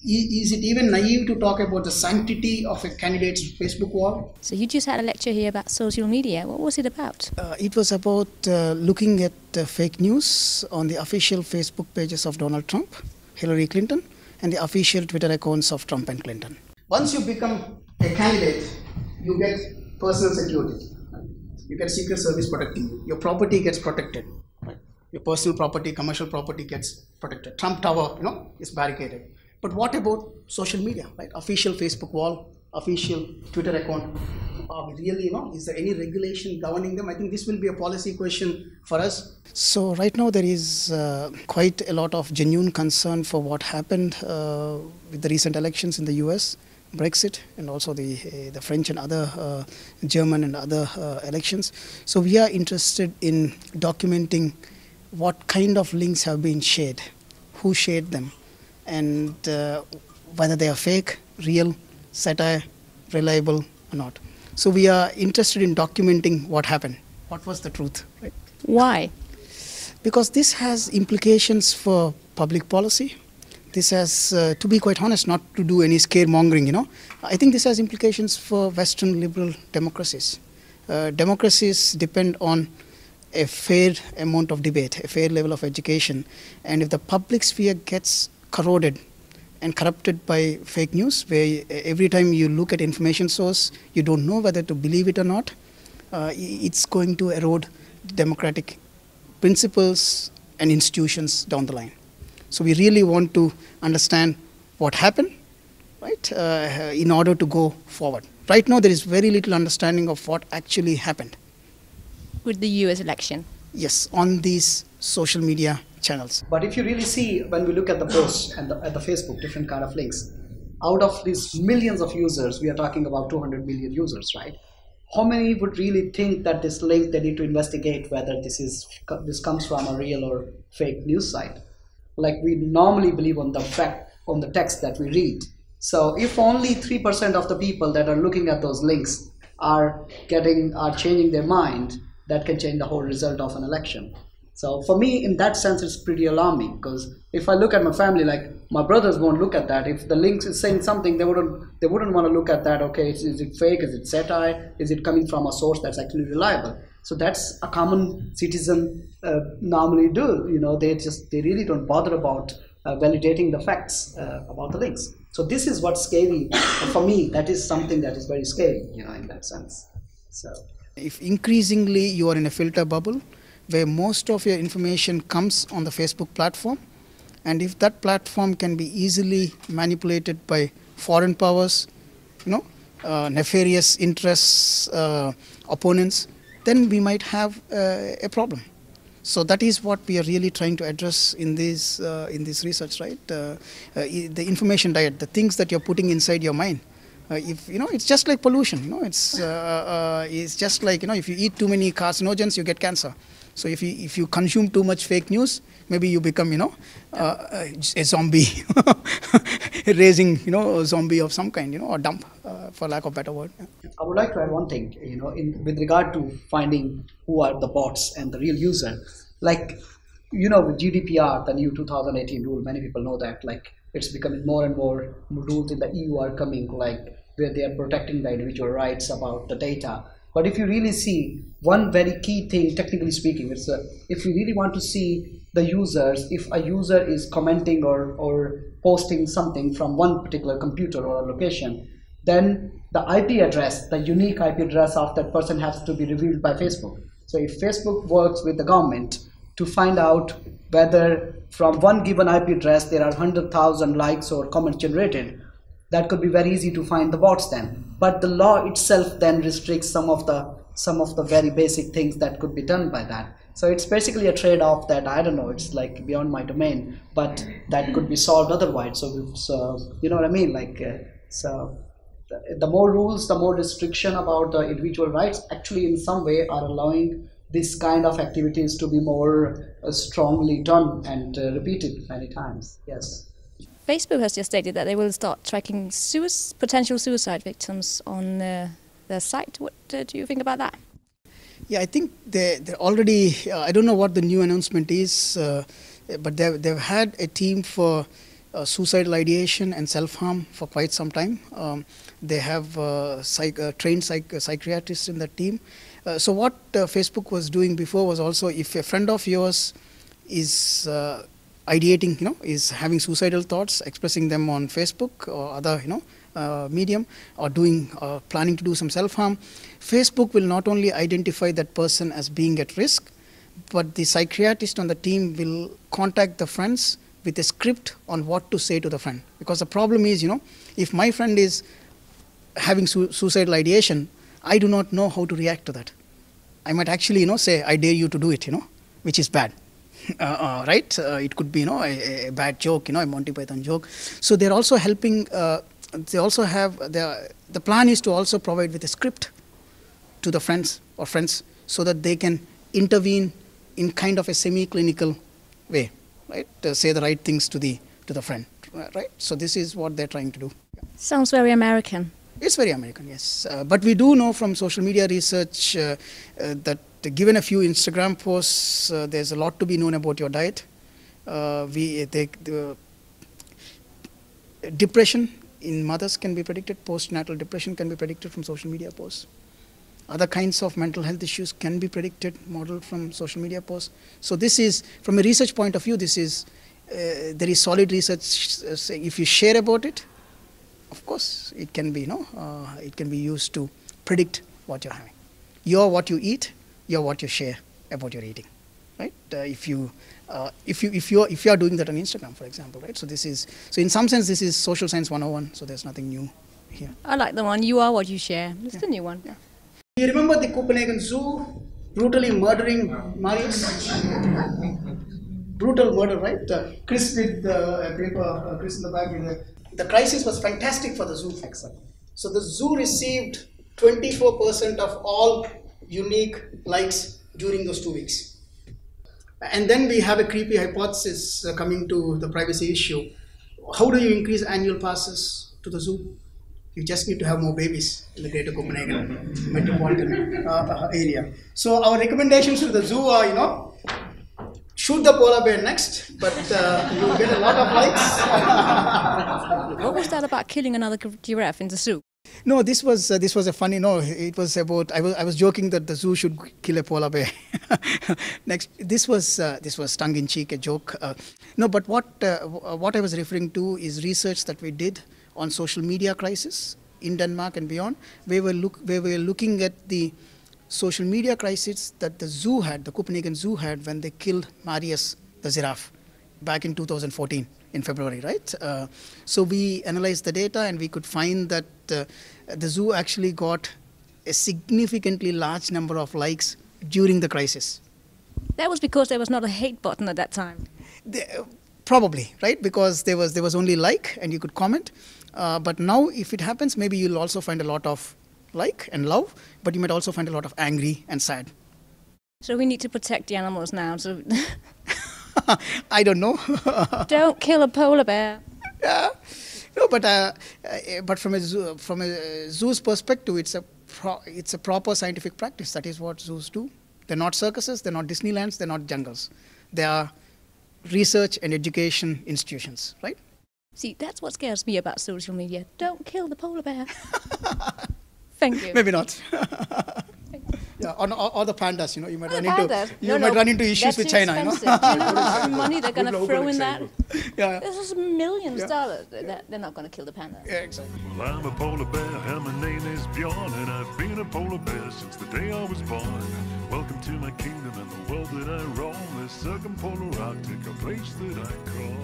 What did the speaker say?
is it even naive to talk about the sanctity of a candidate's Facebook wall? So you just had a lecture here about social media. What was it about? It was about looking at fake news on the official Facebook pages of Donald Trump, Hillary Clinton, and the official Twitter accounts of Trump and Clinton. Once you become a candidate, you get personal security. You get Secret Service protecting you. Your property gets protected. Right? Your personal property, commercial property gets protected. Trump Tower, is barricaded. But what about social media, right? Official Facebook wall, official Twitter account. Are we really, is there any regulation governing them? I think this will be a policy question for us. So right now there is quite a lot of genuine concern for what happened with the recent elections in the US, Brexit, and also the French and other German and other elections. So we are interested in documenting what kind of links have been shared, who shared them, and whether they are fake, real, satire, reliable or not. So we are interested in documenting what happened. What was the truth, right? Why? Because this has implications for public policy. This has, to be quite honest, not to do any scaremongering, I think this has implications for Western liberal democracies. Democracies depend on a fair amount of debate, a fair level of education. And if the public sphere gets corroded and corrupted by fake news, where every time you look at information source, you don't know whether to believe it or not, it's going to erode democratic principles and institutions down the line. So we really want to understand what happened, right, in order to go forward. Right now there is very little understanding of what actually happened. With the US election? Yes, on these social media channels. But if you really see, when we look at the posts and at the Facebook, different kind of links, out of these millions of users, we are talking about 200 million users, right? How many would really think that this link, they need to investigate whether this comes from a real or fake news site? Like we normally believe on the text that we read. So if only 3% of the people that are looking at those links are changing their mind, that can change the whole result of an election. So for me, in that sense, it's pretty alarming, because if I look at my family, like my brothers won't look at that. If the link is saying something, they wouldn't want to look at that. Okay, is it fake? Is it satire? Is it coming from a source that's actually reliable? So that's a common citizen normally do. They really don't bother about validating the facts about the links. So this is what's scary for me. That is something that is very scary, in that sense. So if increasingly you are in a filter bubble where most of your information comes on the Facebook platform, and if that platform can be easily manipulated by foreign powers, nefarious interests, opponents, then we might have a problem. So that is what we are really trying to address in this research, right? The information diet, the things that you're putting inside your mind. It's just like pollution. It's just like if you eat too many carcinogens, you get cancer. So if you consume too much fake news, maybe you become a zombie, raising a zombie of some kind, or dump, for lack of a better word. I would like to add one thing, with regard to finding who are the bots and the real user. Like, with GDPR, the new 2018 rule, many people know that, like, it's becoming more and more rules in the EU are coming, like, where they are protecting the individual rights about the data. But if you really see, one very key thing, technically speaking, is if you really want to see the users, if a user is commenting or posting something from one particular computer or a location, then the IP address, the unique IP address of that person has to be revealed by Facebook. So if Facebook works with the government to find out whether from one given IP address there are 100,000 likes or comments generated, that could be very easy to find the bots then. But the law itself then restricts some of the very basic things that could be done by that. So it's basically a trade-off that, I don't know, it's like beyond my domain, but that could be solved otherwise. So you know what I mean? Like, so the more rules, the more restriction about the individual rights actually in some way are allowing this kind of activities to be more strongly done and repeated many times. Yes. Facebook has just stated that they will start tracking potential suicide victims on their site. What do you think about that? Yeah, I think they're already, I don't know what the new announcement is, but they've had a team for suicidal ideation and self-harm for quite some time. They have trained psychiatrists in the team. So what Facebook was doing before was also, if a friend of yours is ideating, is having suicidal thoughts, expressing them on Facebook or other, medium, or planning to do some self-harm, Facebook will not only identify that person as being at risk, but the psychiatrist on the team will contact the friends with a script on what to say to the friend. Because the problem is, if my friend is having suicidal ideation, I do not know how to react to that. I might actually, say, I dare you to do it, which is bad. Right? It could be, a bad joke, a Monty Python joke. So they're also helping, they also have, the plan is to also provide with a script to the friends so that they can intervene in kind of a semi-clinical way, right? Say the right things to the friend, right? So this is what they're trying to do. Sounds very American. It's very American, yes. But we do know from social media research that given a few Instagram posts, there's a lot to be known about your diet. Depression in mothers can be predicted, postnatal depression can be predicted from social media posts. Other kinds of mental health issues can be predicted, modeled from social media posts. So this is, from a research point of view, there is solid research saying if you share about it, of course, it can be, it can be used to predict what you're having. You're what you eat, you're what you share about your eating, right? If you are doing that on Instagram, for example, right? So in some sense, this is social science 101. So there's nothing new here. I like the one, you are what you share. It's the new one. Yeah. Do you remember the Copenhagen Zoo brutally murdering Marius? Brutal murder, right? Chris with a paper, Chris in the back. The crisis was fantastic for the zoo. So the zoo received 24% of all unique likes during those 2 weeks. And then we have a creepy hypothesis coming to the privacy issue. How do you increase annual passes to the zoo? You just need to have more babies in the greater Copenhagen metropolitan area. So our recommendations to the zoo are, shoot the polar bear next, but you'll get a lot of likes. What was that about killing another giraffe in the zoo? No, this was a funny. No, it was about. I was joking that the zoo should kill a polar bear. Next, this was tongue in cheek, a joke. No, but what I was referring to is research that we did on social media crisis in Denmark and beyond. We were looking at the social media crisis that the Copenhagen Zoo had when they killed Marius the giraffe back in 2014 in February, right? So we analyzed the data and we could find that the zoo actually got a significantly large number of likes during the crisis. That was because there was not a hate button at that time. Probably, right? Because there was only like and you could comment. But now if it happens, maybe you'll also find a lot of like and love, but you might also find a lot of angry and sad. So we need to protect the animals now. So I don't know. Don't kill a polar bear. Yeah, no, but from a zoo's perspective, it's a proper scientific practice. That is what zoos do. They're not circuses. They're not Disneylands. They're not jungles. They are research and education institutions, right? See, that's what scares me about social media. Don't kill the polar bear. Thank you. Maybe not. Yeah, or the pandas, you might run into issues with China. Do you know how much money they're going to throw in that? Yeah. This is millions of dollars. They're not going to kill the panda. Yeah, exactly. Well, I'm a polar bear, and my name is Bjorn, and I've been a polar bear since the day I was born. Welcome to my kingdom and the world that I roam, the circumpolar Arctic, a place that I call